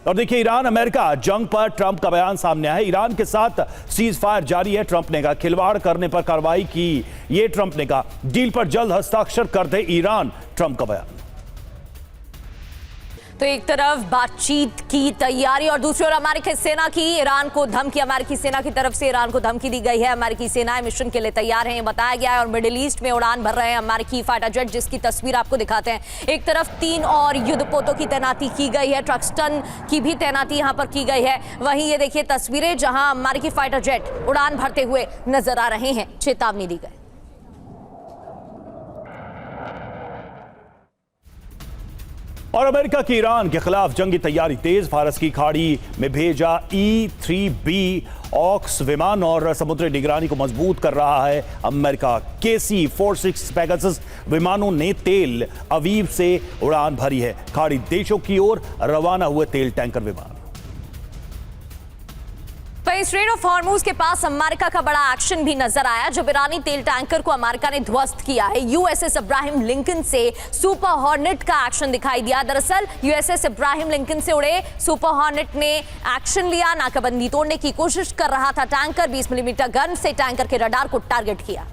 और देखिए, Iran America जंग पर ट्रंप का बयान सामने आया है। ईरान के साथ सीज फायर जारी है। ट्रंप ने कहा खिलवाड़ करने पर कार्रवाई की। ये ट्रंप ने कहा डील पर जल्द हस्ताक्षर कर दे ईरान। ट्रंप का बयान। तो एक तरफ बातचीत की तैयारी और दूसरी ओर अमेरिकी सेना की ईरान को धमकी। अमेरिकी सेना की तरफ से ईरान को धमकी दी गई है। अमेरिकी सेनाएं मिशन के लिए तैयार हैं, ये बताया गया है। और मिडिल ईस्ट में उड़ान भर रहे हैं अमेरिकी फाइटर जेट, जिसकी तस्वीर आपको दिखाते हैं। एक तरफ 3 और युद्धपोतों की तैनाती की गई है। ट्रक्सटन की भी तैनाती यहां पर की गई है। वहीं ये देखिए तस्वीरें जहां अमेरिकी फाइटर जेट उड़ान भरते हुए नजर आ रहे हैं। चेतावनी दी गई। और अमेरिका की ईरान के खिलाफ जंगी तैयारी तेज। फारस की खाड़ी में भेजा E-3B ऑक्स विमान और समुद्री निगरानी को मजबूत कर रहा है अमेरिका। KC-46 पेगासस विमानों ने तेल अवीव से उड़ान भरी है। खाड़ी देशों की ओर रवाना हुए तेल टैंकर विमान। स्ट्रेट ऑफ हॉर्मुज के पास अमेरिका का बड़ा एक्शन भी नजर आया, जब ईरानी तेल टैंकर को अमेरिका ने ध्वस्त किया है। USS अब्राहम लिंकन से सुपर हॉर्नेट का एक्शन दिखाई दिया। दरअसल USS अब्राहम लिंकन से उड़े सुपर हॉर्नेट ने एक्शन लिया। नाकाबंदी तोड़ने की कोशिश कर रहा था टैंकर। 20 मिलीमीटर गन से टैंकर के रडार को टारगेट किया।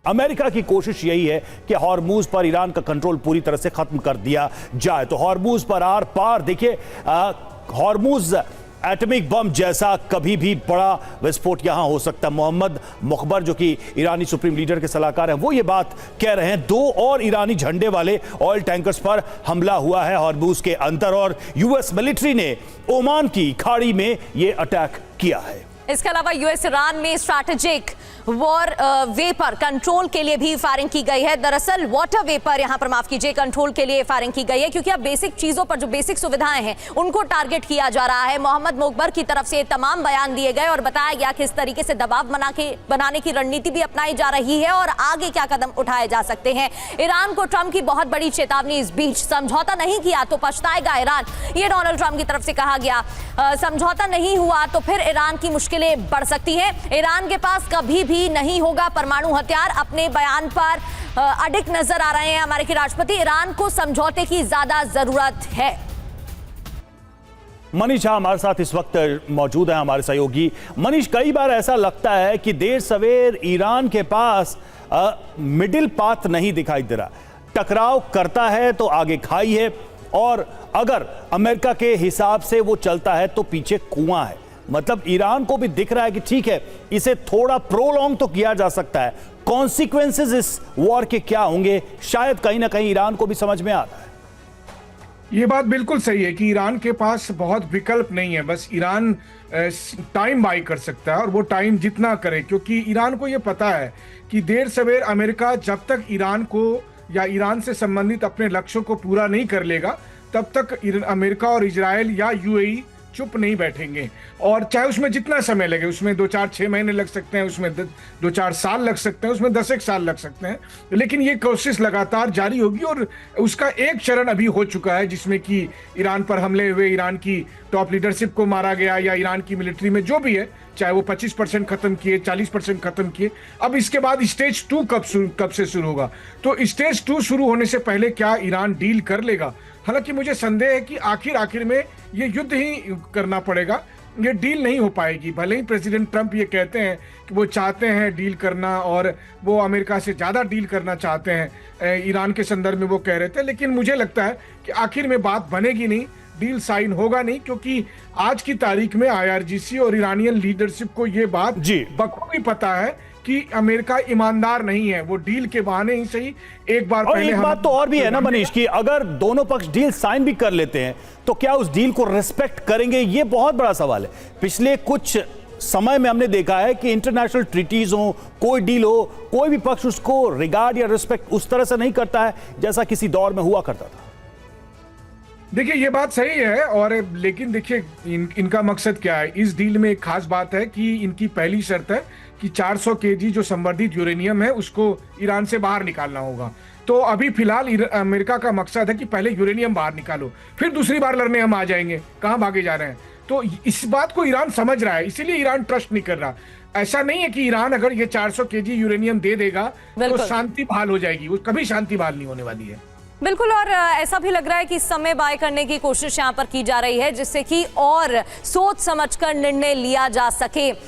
अमेरिका की कोशिश यही है कि हॉर्मुज पर ईरान का कंट्रोल पूरी तरह से खत्म कर दिया जाए। तो हॉर्मुज पर आर पार देखिए, हॉर्मुज एटॉमिक बम जैसा कभी भी बड़ा विस्फोट यहां हो सकता है। मोहम्मद मुखबर जो कि ईरानी सुप्रीम लीडर के सलाहकार हैं, वो ये बात कह रहे हैं। 2 और ईरानी झंडे वाले ऑयल टैंकर्स पर हमला हुआ है हॉर्मुज के अंदर, और यूएस मिलिट्री ने ओमान की खाड़ी में ये अटैक किया है। इसके अलावा यूएस ईरान में स्ट्रैटेजिक वॉर वेपर कंट्रोल के लिए भी फायरिंग की गई है। दरअसल वाटर वेपर यहां पर माफ कीजिए कंट्रोल के लिए फायरिंग की गई है, क्योंकि अब बेसिक चीजों पर जो बेसिक सुविधाएं हैं उनको टारगेट किया जा रहा है। मोहम्मद मुखबर की तरफ से तमाम बयान दिए गए और बताया गया किस तरीके से दबाव बनाने की रणनीति भी अपनाई जा रही है और आगे क्या कदम उठाए जा सकते हैं। ईरान को ट्रंप की बहुत बड़ी चेतावनी। इस बीच समझौता नहीं किया तो पछताएगा ईरान, ये डोनाल्ड ट्रंप की तरफ से कहा गया। समझौता नहीं हुआ तो फिर ईरान की मुश्किलें बढ़ सकती हैं। ईरान के पास कभी भी नहीं होगा परमाणु हथियार। अपने बयान पर अडिग नजर आ रहे हैं अमेरिकी राष्ट्रपति। ईरान को समझौते की ज्यादा जरूरत है। मनीष हमारे साथ इस वक्त मौजूद है, हमारे सहयोगी। मनीष, कई बार ऐसा लगता है कि देर सवेर ईरान के पास मिडिल पाथ नहीं दिखाई दे रहा। टकराव करता है तो आगे खाई है, और अगर अमेरिका के हिसाब से वो चलता है तो पीछे कुआं है। मतलब ईरान को भी दिख रहा है कि ठीक है, इसे थोड़ा प्रोलॉन्ग तो किया जा सकता है। कॉन्सिक्वेंसेस इस वॉर के क्या होंगे, शायद कहीं ना कहीं ईरान को भी समझ में आता है। ये बात बिल्कुल सही है कि ईरान के पास बहुत विकल्प नहीं है। बस ईरान टाइम बाई कर सकता है, और वो टाइम जितना करे, क्योंकि ईरान को ये पता है कि देर सवेर अमेरिका जब तक ईरान को या ईरान से संबंधित अपने लक्ष्यों को पूरा नहीं कर लेगा, तब तक अमेरिका और इजराइल या UAE चुप नहीं बैठेंगे। और चाहे उसमें जितना समय लगे, उसमें 2-4-6 महीने लग सकते हैं, उसमें 2-4 साल लग सकते हैं, उसमें 10 साल लग सकते हैं, लेकिन ये कोशिश लगातार जारी होगी। और उसका एक चरण अभी हो चुका है, जिसमें कि ईरान पर हमले हुए, ईरान की टॉप लीडरशिप को मारा गया, या ईरान की मिलिट्री में जो भी है, चाहे वो 25% खत्म किए, 40% खत्म किए। अब इसके बाद स्टेज 2 कब से शुरू होगा? तो स्टेज 2 शुरू होने से पहले क्या ईरान डील कर लेगा? हालांकि मुझे संदेह है कि आखिर में ये युद्ध ही करना पड़ेगा, ये डील नहीं हो पाएगी। भले ही प्रेसिडेंट ट्रंप ये कहते हैं कि वो चाहते हैं डील करना, और वो अमेरिका से ज़्यादा डील करना चाहते हैं, ईरान के संदर्भ में वो कह रहे थे, लेकिन मुझे लगता है कि आखिर में बात बनेगी नहीं, डील साइन होगा नहीं, क्योंकि आज की तारीख में IRGC और ईरानियन लीडरशिप को ये बात बखूबी पता है कि अमेरिका ईमानदार नहीं है। वो डील के बहाने ही सही एक बार और एक बात तो और भी है ना मनीष, कि अगर दोनों पक्ष डील साइन भी कर लेते हैं तो क्या उस डील को रिस्पेक्ट करेंगे, ये बहुत बड़ा सवाल है। पिछले कुछ समय में हमने देखा है कि इंटरनेशनल ट्रीटीज हो, कोई डील हो, कोई भी पक्ष उसको रिगार्ड या रिस्पेक्ट उस तरह से नहीं करता है जैसा किसी दौर में हुआ करता था। देखिए, ये बात सही है, और लेकिन देखिए इनका मकसद क्या है इस डील में। एक खास बात है कि इनकी पहली शर्त है कि 400 kg जो संवर्धित यूरेनियम है उसको ईरान से बाहर निकालना होगा। तो अभी फिलहाल अमेरिका का मकसद है कि पहले यूरेनियम बाहर निकालो, फिर दूसरी बार लड़ने हम आ जाएंगे। कहां भागे जा रहे हैं? तो इस बात को ईरान समझ रहा है, इसीलिए ईरान ट्रस्ट नहीं कर रहा। ऐसा नहीं है कि ईरान अगर ये 400 kg यूरेनियम दे देगा तो शांति बहाल हो जाएगी, वो कभी शांति बहाल नहीं होने वाली है। बिल्कुल, और ऐसा भी लग रहा है कि समय बाय करने की कोशिश यहाँ पर की जा रही है, जिससे कि और सोच समझकर निर्णय लिया जा सके।